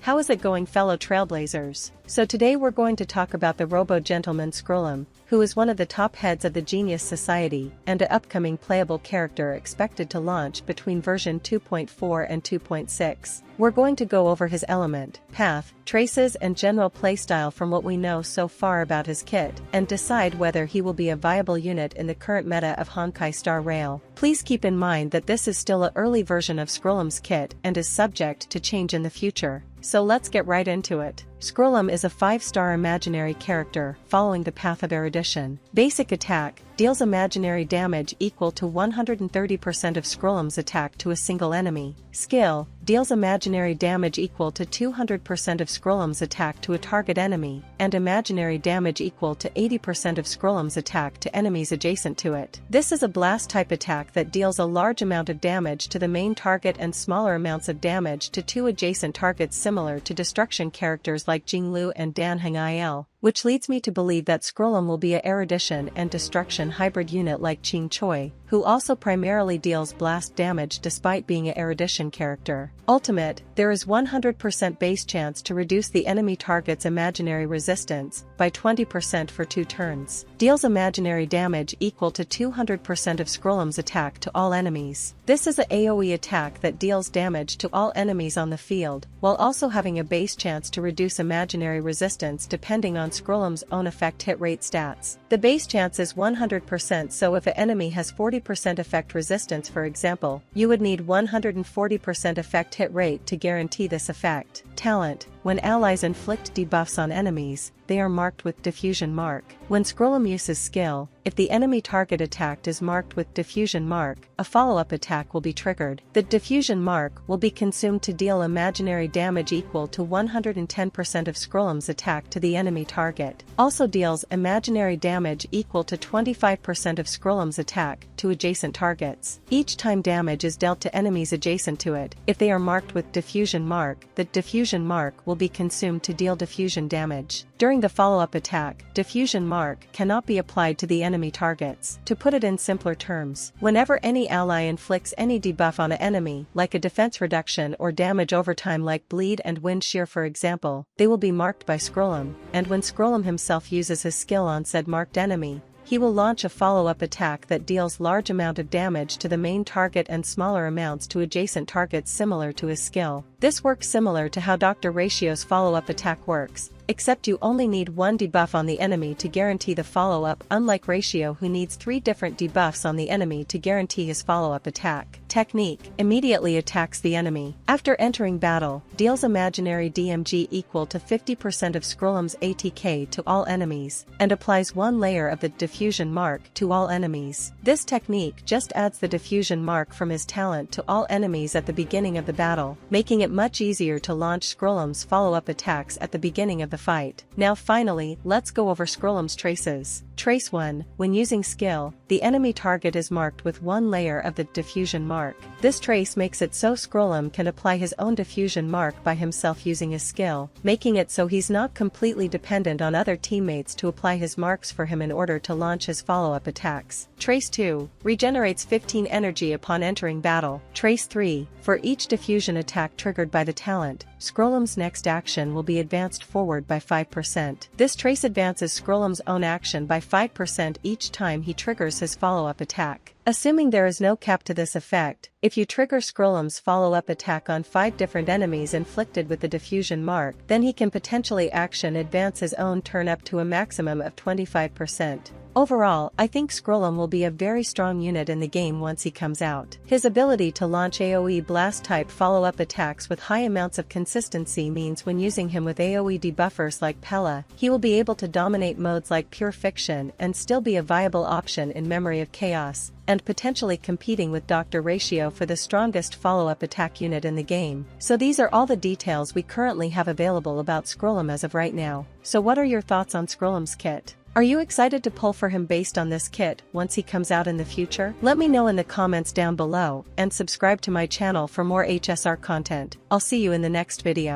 How is it going, fellow trailblazers? So today we're going to talk about the robo-gentleman Screwllum, who is one of the top heads of the Genius Society and an upcoming playable character expected to launch between version 2.4 and 2.6. We're going to go over his element, path, traces and general playstyle from what we know so far about his kit, and decide whether he will be a viable unit in the current meta of Honkai Star Rail. Please keep in mind that this is still an early version of Screwllum's kit and is subject to change in the future. So let's get right into it. Screwllum is a 5-star imaginary character following the path of erudition. Basic attack, deals imaginary damage equal to 130% of Screwllum's attack to a single enemy. Skill, deals imaginary damage equal to 200% of Screwllum's attack to a target enemy, and imaginary damage equal to 80% of Screwllum's attack to enemies adjacent to it. This is a blast type attack that deals a large amount of damage to the main target and smaller amounts of damage to two adjacent targets, similar to destruction characters like Jinglu and Danheng Il. Which leads me to believe that Screwllum will be a erudition and destruction hybrid unit like Ching Choi, who also primarily deals blast damage despite being an erudition character. Ultimate, there is 100% base chance to reduce the enemy target's imaginary resistance by 20% for 2 turns. Deals imaginary damage equal to 200% of Screwllum's attack to all enemies. This is an AoE attack that deals damage to all enemies on the field, while also having a base chance to reduce imaginary resistance depending on Screwllum's own effect hit rate stats. The base chance is 100%, so if an enemy has 40% effect resistance, for example, you would need 140% effect hit rate to guarantee this effect. Talent, when allies inflict debuffs on enemies, they are marked with diffusion mark. When Screwllum uses skill, if the enemy target attacked is marked with diffusion mark, a follow-up attack will be triggered. The diffusion mark will be consumed to deal imaginary damage equal to 110% of Screwllum's attack to the enemy target. Also deals imaginary damage equal to 25% of Screwllum's attack to adjacent targets. Each time damage is dealt to enemies adjacent to it, if they are marked with diffusion mark, the diffusion mark will be consumed to deal diffusion damage. During the follow-up attack, diffusion mark cannot be applied to the enemy targets. To put it in simpler terms, whenever any ally inflicts any debuff on an enemy, like a defense reduction or damage over time like bleed and wind shear for example, they will be marked by Screwllum, and when Screwllum himself uses his skill on said marked enemy, he will launch a follow-up attack that deals large amount of damage to the main target and smaller amounts to adjacent targets similar to his skill. This works similar to how Dr. Ratio's follow-up attack works, except you only need 1 debuff on the enemy to guarantee the follow-up, unlike Ratio who needs 3 different debuffs on the enemy to guarantee his follow-up attack. Technique, immediately attacks the enemy. After entering battle, deals imaginary DMG equal to 50% of Screwllum's ATK to all enemies, and applies 1 layer of the diffusion mark to all enemies. This technique just adds the diffusion mark from his talent to all enemies at the beginning of the battle, making it much easier to launch Screwllum's follow-up attacks at the beginning of the fight. Now finally, let's go over Screwllum's traces. Trace 1, when using skill, the enemy target is marked with 1 layer of the diffusion mark. This trace makes it so Screwllum can apply his own diffusion mark by himself using his skill, making it so he's not completely dependent on other teammates to apply his marks for him in order to launch his follow-up attacks. Trace 2, regenerates 15 energy upon entering battle. Trace 3, for each diffusion attack triggered by the talent, Screwllum's next action will be advanced forward by 5%. This trace advances Screwllum's own action by 5% each time he triggers his follow-up attack. Assuming there is no cap to this effect, if you trigger Screwllum's follow-up attack on 5 different enemies inflicted with the diffusion mark, then he can potentially action advance his own turn up to a maximum of 25%. Overall, I think Screwllum will be a very strong unit in the game once he comes out. His ability to launch AoE blast-type follow-up attacks with high amounts of consistency means when using him with AoE debuffers like Pella, he will be able to dominate modes like Pure Fiction and still be a viable option in Memory of Chaos, and potentially competing with Dr. Ratio for the strongest follow-up attack unit in the game. So these are all the details we currently have available about Screwllum as of right now. So what are your thoughts on Screwllum's kit? Are you excited to pull for him based on this kit once he comes out in the future? Let me know in the comments down below, and subscribe to my channel for more HSR content. I'll see you in the next video.